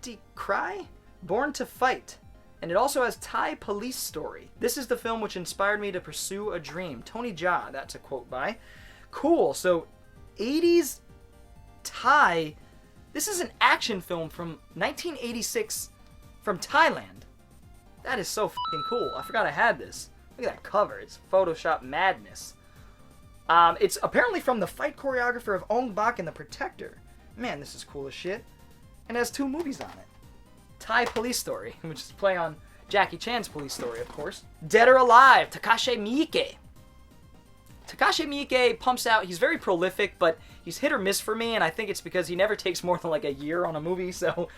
Pretty Cry? Born to Fight. And it also has Thai Police Story. This is the film which inspired me to pursue a dream. Tony Jaa, that's a quote by. Cool, so 80s Thai. This is an action film from 1986 from Thailand. That is so fucking cool. I forgot I had this. Look at that cover. It's Photoshop madness. It's apparently from the fight choreographer of Ong Bak and The Protector. Man, this is cool as shit. And it has 2 movies on it. Thai Police Story, which is a play on Jackie Chan's Police Story, of course. Dead or Alive, Takashi Miike. Takashi Miike pumps out, he's very prolific, but he's hit or miss for me, and I think it's because he never takes more than like a year on a movie, so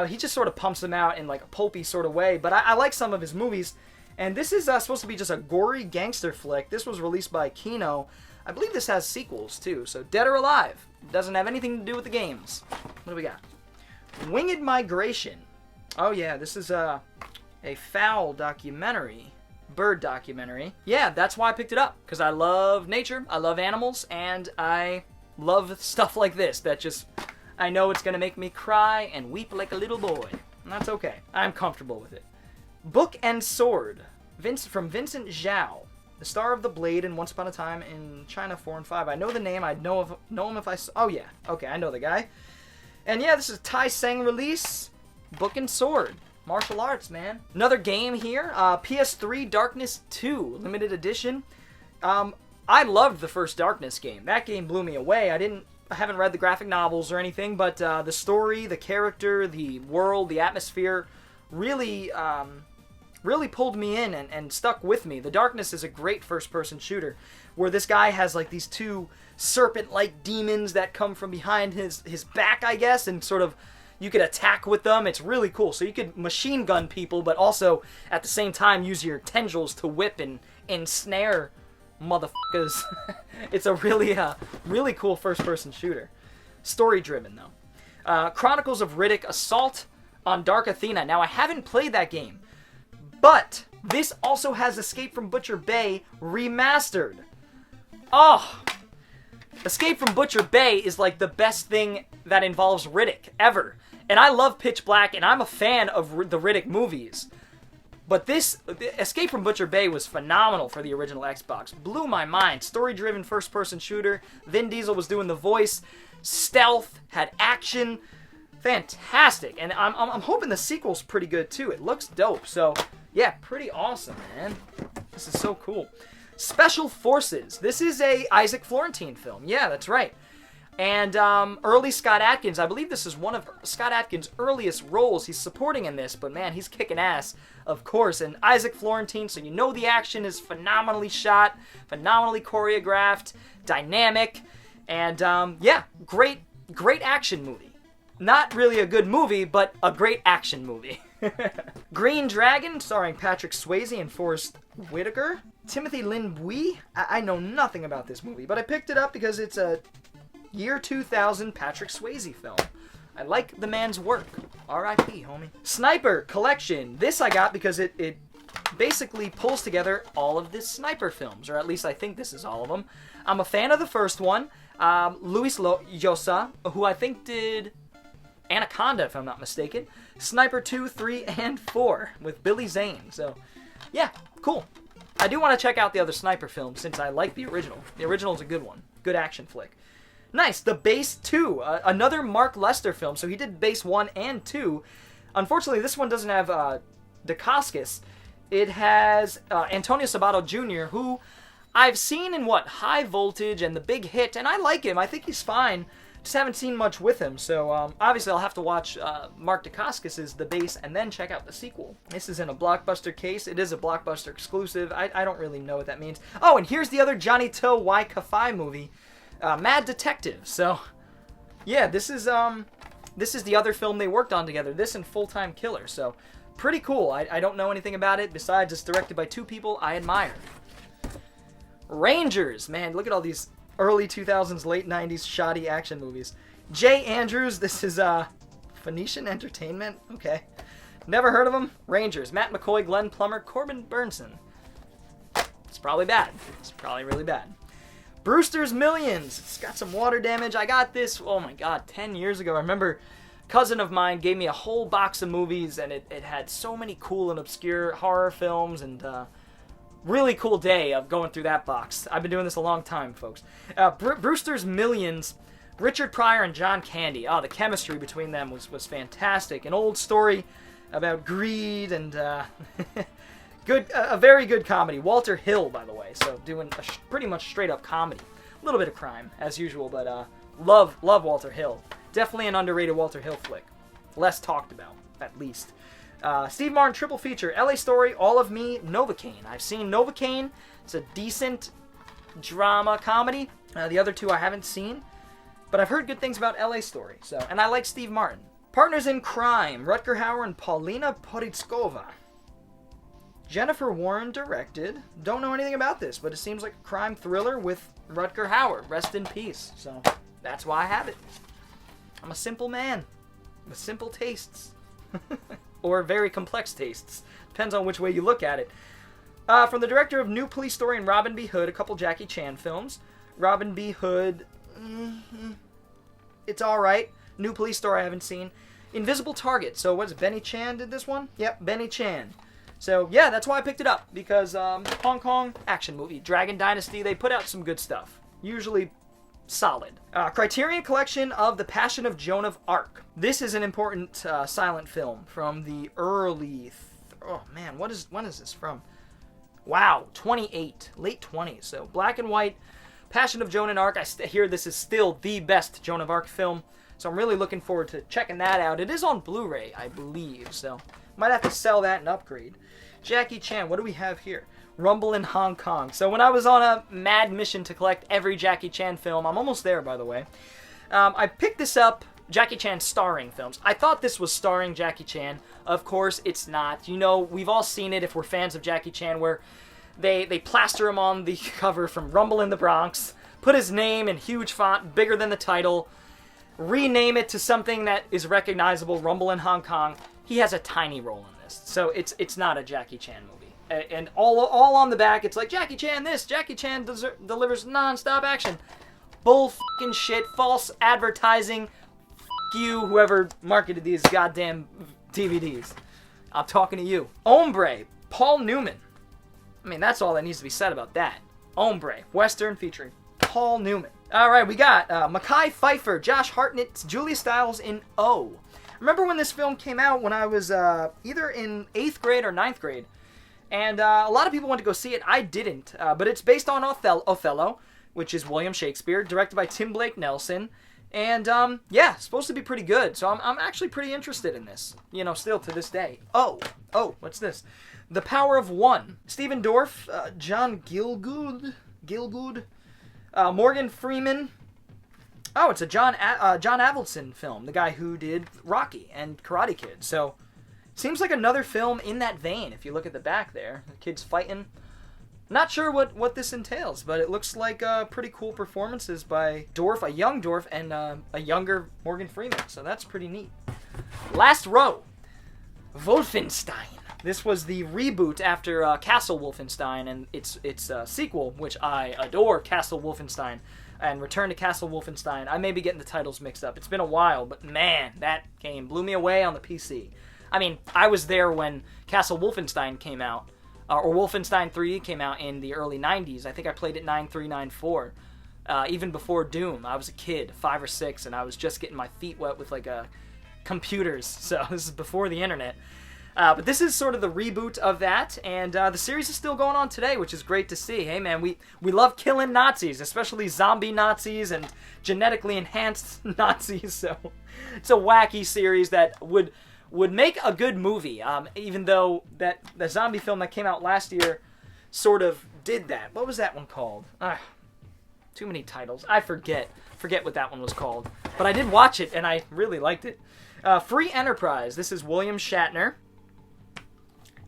he just sort of pumps them out in like a pulpy sort of way, but I like some of his movies, and this is supposed to be just a gory gangster flick. This was released by Kino. I believe this has sequels, too, so Dead or Alive. Doesn't have anything to do with the games. What do we got? Winged Migration. Oh yeah, this is a fowl documentary. Bird documentary. Yeah, that's why I picked it up. Because I love nature, I love animals, and I love stuff like this that just, I know it's going to make me cry and weep like a little boy. And that's okay. I'm comfortable with it. Book and Sword. From Vincent Zhao. The star of The Blade and Once Upon a Time in China 4 and 5. I know the name. I'd know him if I saw... Oh yeah. Okay, I know the guy. And yeah, this is Tai Sang release. Book and Sword. Martial arts, man. Another game here. PS3 Darkness 2 limited edition. I loved the first Darkness game. That game blew me away. I haven't read the graphic novels or anything, but the story, the character, the world, the atmosphere really pulled me in and stuck with me. The Darkness is a great first-person shooter where this guy has like these 2 serpent-like demons that come from behind his back, I guess, and sort of you could attack with them. It's really cool. So you could machine gun people, but also at the same time use your tendrils to whip and ensnare motherfuckers. It's a really cool first-person shooter. Story-driven, though. Chronicles of Riddick Assault on Dark Athena. Now, I haven't played that game, but this also has Escape from Butcher Bay remastered. Oh! Escape from Butcher Bay is like the best thing that involves Riddick ever. And I love Pitch Black, and I'm a fan of the Riddick movies. But this, Escape from Butcher Bay was phenomenal for the original Xbox. Blew my mind. Story-driven first-person shooter. Vin Diesel was doing the voice. Stealth. Had action. Fantastic. And I'm hoping the sequel's pretty good, too. It looks dope. So, yeah, pretty awesome, man. This is so cool. Special Forces. This is a Isaac Florentine film. Yeah, that's right. And early Scott Adkins. I believe this is one of Scott Adkins' earliest roles. He's supporting in this, but man, he's kicking ass, of course. And Isaac Florentine, so you know the action is phenomenally shot, phenomenally choreographed, dynamic, and yeah, great action movie. Not really a good movie, but a great action movie. Green Dragon, starring Patrick Swayze and Forrest Whitaker. Timothy Lin Bui. I know nothing about this movie, but I picked it up because it's a year 2000 Patrick Swayze film. I like the man's work. R.I.P., homie. Sniper Collection. This I got because it basically pulls together all of the Sniper films, or at least I think this is all of them. I'm a fan of the first one. Luis Llosa, who I think did Anaconda, if I'm not mistaken. Sniper 2, 3, and 4 with Billy Zane. So, yeah, cool. I do want to check out the other Sniper films since I like the original. The original's a good one. Good action flick. Nice. The Base 2. Another Mark Lester film. So he did Base 1 and 2. Unfortunately, this one doesn't have Dacascos. It has Antonio Sabato Jr., who I've seen in, High Voltage and The Big Hit, and I like him. I think he's fine. Just haven't seen much with him, so obviously I'll have to watch Mark Dacascos' The Base and then check out the sequel. This is in a Blockbuster case. It is a Blockbuster exclusive. I don't really know what that means. Oh, and here's the other Johnny To Wai Ka-Fai movie, Mad Detective. So, yeah, this is the other film they worked on together. This and Full-Time Killer. So, pretty cool. I don't know anything about it besides it's directed by 2 people I admire. Rangers. Man, look at all these early 2000s, late 90s shoddy action movies. Jay Andrews, this is Phoenician Entertainment? Okay. Never heard of them. Rangers. Matt McCoy, Glenn Plummer, Corbin Burnson. It's probably bad. It's probably really bad. Brewster's Millions. It's got some water damage. I got this, oh my god, 10 years ago. I remember cousin of mine gave me a whole box of movies, and it had so many cool and obscure horror films, and really cool day of going through that box. I've been doing this a long time, folks. Brewster's Millions, Richard Pryor and John Candy. Oh, the chemistry between them was fantastic. An old story about greed and a very good comedy. Walter Hill, by the way, so doing a pretty much straight up comedy. A little bit of crime, as usual, but love Walter Hill. Definitely an underrated Walter Hill flick. Less talked about, at least. Steve Martin triple feature, LA Story, All of Me, Novocaine. I've seen Novocaine. It's a decent drama comedy. The other two I haven't seen, but I've heard good things about LA Story. So, and I like Steve Martin. Partners in Crime, Rutger Hauer and Paulina Porizkova. Jennifer Warren directed. Don't know anything about this, but it seems like a crime thriller with Rutger Hauer. Rest in peace. So that's why I have it. I'm a simple man with simple tastes. Or very complex tastes. Depends on which way you look at it. From the director of New Police Story and Robin B. Hood, a couple Jackie Chan films. Robin B. Hood, it's alright. New Police Story I haven't seen. Invisible Target. So what's Benny Chan did this one? Yep, Benny Chan. So yeah, that's why I picked it up. Because Hong Kong action movie. Dragon Dynasty, they put out some good stuff. Usually solid. Criterion Collection of The Passion of Joan of Arc. This is an important silent film from the early... oh man, when is this from? Wow, 28. Late 20s. So black and white. Passion of Joan of Arc. I hear this is still the best Joan of Arc film. So I'm really looking forward to checking that out. It is on Blu-ray, I believe. So might have to sell that and upgrade. Jackie Chan, what do we have here? Rumble in Hong Kong. So when I was on a mad mission to collect every Jackie Chan film, I'm almost there, by the way, I picked this up, Jackie Chan starring films. I thought this was starring Jackie Chan. Of course, it's not. You know, we've all seen it if we're fans of Jackie Chan, where they plaster him on the cover from Rumble in the Bronx, put his name in huge font, bigger than the title, rename it to something that is recognizable, Rumble in Hong Kong. He has a tiny role in this, so it's not a Jackie Chan movie. And all on the back, it's like, Jackie Chan this, Jackie Chan delivers non-stop action. Bull fucking shit, false advertising. F*** you, whoever marketed these goddamn DVDs. I'm talking to you. Hombre, Paul Newman. I mean, that's all that needs to be said about that. Hombre, Western featuring Paul Newman. Alright, we got Mekhi Phifer, Josh Hartnett, Julia Stiles in O. Remember when this film came out when I was either in 8th grade or 9th grade? And a lot of people went to go see it. I didn't. But it's based on Othello, which is William Shakespeare, directed by Tim Blake Nelson. And, yeah, supposed to be pretty good. So I'm actually pretty interested in this, you know, still to this day. Oh, what's this? The Power of One. Stephen Dorff, John Gielgud, Morgan Freeman. Oh, it's a John Avildsen film, the guy who did Rocky and Karate Kid. So, seems like another film in that vein, if you look at the back there. The kid's fighting. Not sure what this entails, but it looks like pretty cool performances by Dorff, a young Dorff, and a younger Morgan Freeman. So that's pretty neat. Last Row. Wolfenstein. This was the reboot after Castle Wolfenstein and its sequel, which I adore, Castle Wolfenstein, and Return to Castle Wolfenstein. I may be getting the titles mixed up. It's been a while, but man, that game blew me away on the PC. I mean, I was there when Castle Wolfenstein came out, or Wolfenstein 3 came out in the early 90s. I think I played it 93, 94. Even before Doom. I was a kid, 5 or 6, and I was just getting my feet wet with, like, computers. So this is before the internet. But this is sort of the reboot of that, and the series is still going on today, which is great to see. Hey, man, we love killing Nazis, especially zombie Nazis and genetically enhanced Nazis. So it's a wacky series that would make a good movie, even though the zombie film that came out last year sort of did that. What was that one called? Too many titles. I forget what that one was called. But I did watch it, and I really liked it. Free Enterprise. This is William Shatner.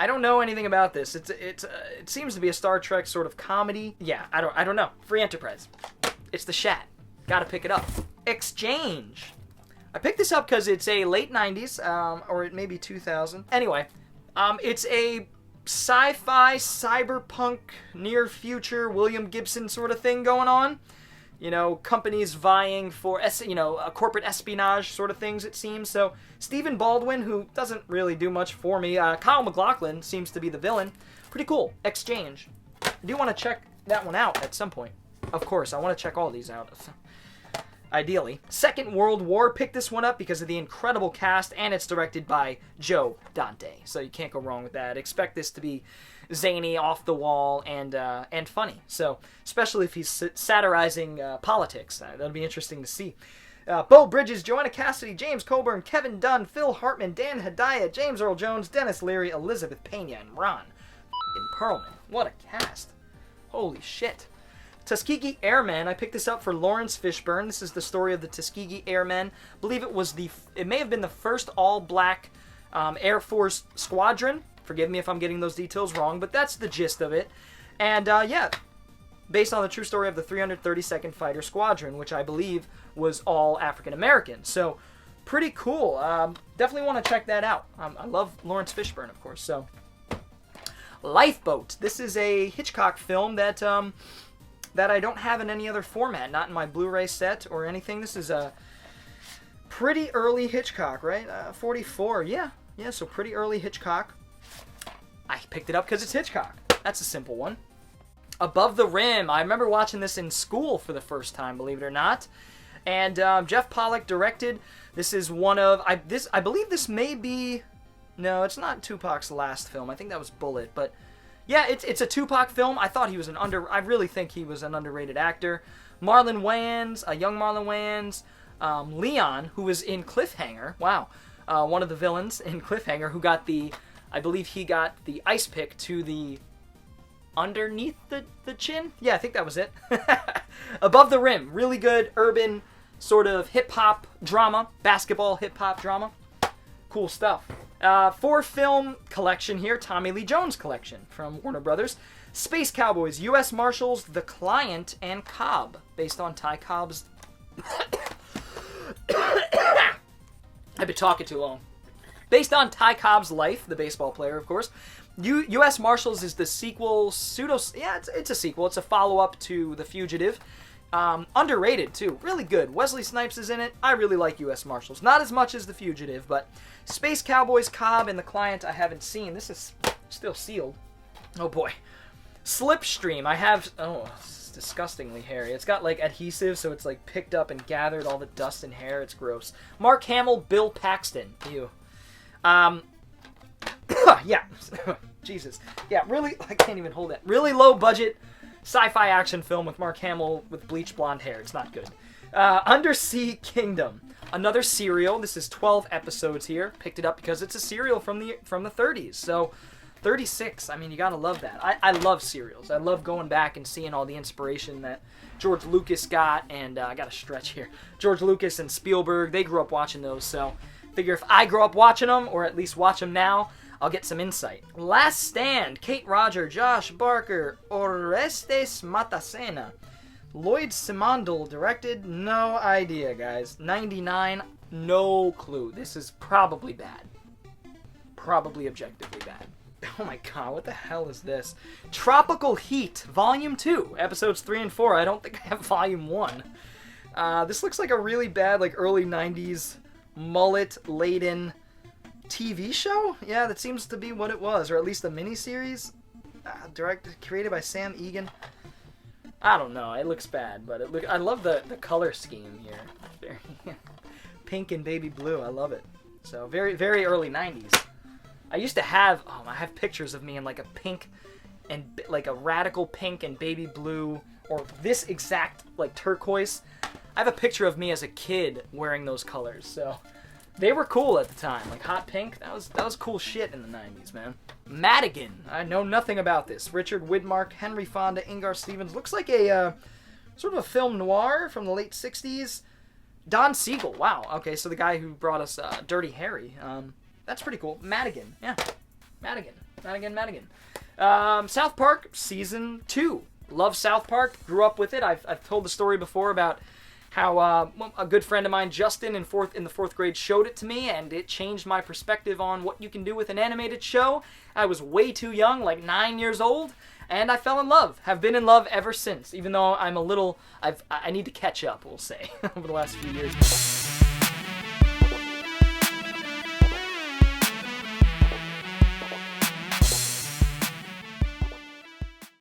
I don't know anything about this. It seems to be a Star Trek sort of comedy. Yeah, I don't know. Free Enterprise. It's the Shat. Gotta pick it up. Exchange. I picked this up because it's a late 90s, or it may be 2000. Anyway, it's a sci-fi, cyberpunk, near-future, William Gibson sort of thing going on. companies vying for, corporate espionage sort of things, it seems. So, Stephen Baldwin, who doesn't really do much for me. Kyle MacLachlan seems to be the villain. Pretty cool. Exchange. I do want to check that one out at some point. Of course, I want to check all these out. Ideally. Second World War, picked this one up because of the incredible cast, and it's directed by Joe Dante. So you can't go wrong with that. Expect this to be zany, off the wall, and funny. So, especially if he's satirizing politics. That'll be interesting to see. Bo Bridges, Joanna Cassidy, James Coburn, Kevin Dunn, Phil Hartman, Dan Hedaya, James Earl Jones, Dennis Leary, Elizabeth Pena, and Ron Perlman. What a cast. Holy shit. Tuskegee Airmen, I picked this up for Lawrence Fishburne. This is the story of the Tuskegee Airmen. I believe it may have been the first all-black Air Force squadron. Forgive me if I'm getting those details wrong, but that's the gist of it. And, based on the true story of the 332nd Fighter Squadron, which I believe was all African-American. So, pretty cool. Definitely want to check that out. I love Lawrence Fishburne, of course. So, Lifeboat. This is a Hitchcock film that I don't have in any other format, not in my Blu-ray set or anything. This is a pretty early Hitchcock, right? 44, yeah, so pretty early Hitchcock. I picked it up because it's Hitchcock. That's a simple one. Above the Rim. I remember watching this in school for the first time, believe it or not. And Jeff Pollack directed. This is one of... I believe this may be... No, it's not Tupac's last film. I think that was Bullet, but... Yeah, it's a Tupac film. I thought he was I really think he was an underrated actor. Marlon Wayans, young Marlon Wayans. Leon, who was in Cliffhanger. Wow. One of the villains in Cliffhanger, who got I believe he got the ice pick to the underneath the chin. Yeah, I think that was it. Above the Rim. Really good urban sort of hip-hop drama. Basketball hip-hop drama. Cool stuff. 4-film collection here. Tommy Lee Jones collection from Warner Brothers. Space Cowboys, U.S. Marshals, The Client, and Cobb. Based on Ty Cobb's... I've been talking too long. Based on Ty Cobb's life, the baseball player, of course. U.S. Marshals is the sequel, it's a sequel. It's a follow-up to The Fugitive. Underrated, too. Really good. Wesley Snipes is in it. I really like U.S. Marshals. Not as much as The Fugitive, but Space Cowboys, Cobb, and The Client I haven't seen. This is still sealed. Oh, boy. Slipstream. I have... Oh, it's disgustingly hairy. It's got, adhesive, so it's, picked up and gathered all the dust and hair. It's gross. Mark Hamill, Bill Paxton. Ew. Yeah. Jesus. Yeah, really... I can't even hold that. Really low budget sci-fi action film with Mark Hamill with bleached blonde hair. It's not good. Undersea Kingdom. Another serial. This is 12 episodes here. Picked it up because it's a serial from the 30s. So, 36. I mean, you gotta love that. I love serials. I love going back and seeing all the inspiration that George Lucas got. And I gotta stretch here. George Lucas and Spielberg, they grew up watching those. So, figure if I grow up watching them, or at least watch them now, I'll get some insight. Last Stand. Kate Roger, Josh Barker, Orestes Matacena. Lloyd Simondl directed. No idea, guys. 99. No clue. This is probably bad. Probably objectively bad. Oh my god, what the hell is this? Tropical Heat, Volume 2, Episodes 3 and 4. I don't think I have Volume 1. This looks like a really bad, early 90s mullet-laden TV show? Yeah, that seems to be what it was, or at least a miniseries. Created by Sam Egan. I don't know. It looks bad, but I love the color scheme here. Very pink and baby blue. I love it. So very very early 90s. I used to have I have pictures of me in a pink and a radical pink and baby blue, or this exact turquoise. I have a picture of me as a kid wearing those colors. So they were cool at the time. Hot pink, that was cool shit in the 90s, man. Madigan. I know nothing about this. Richard Widmark, Henry Fonda, Ingar Stevens. Looks like a sort of a film noir from the late 60s. Don Siegel. Wow. Okay, so the guy who brought us Dirty Harry. That's pretty cool. Madigan. Yeah. Madigan. South Park, Season 2. Love South Park. Grew up with it. I've told the story before about how a good friend of mine, Justin, in the fourth grade, showed it to me, and it changed my perspective on what you can do with an animated show. I was way too young, like 9 years old, and I fell in love. Have been in love ever since, even though I'm a little, I need to catch up, we'll say, over the last few years.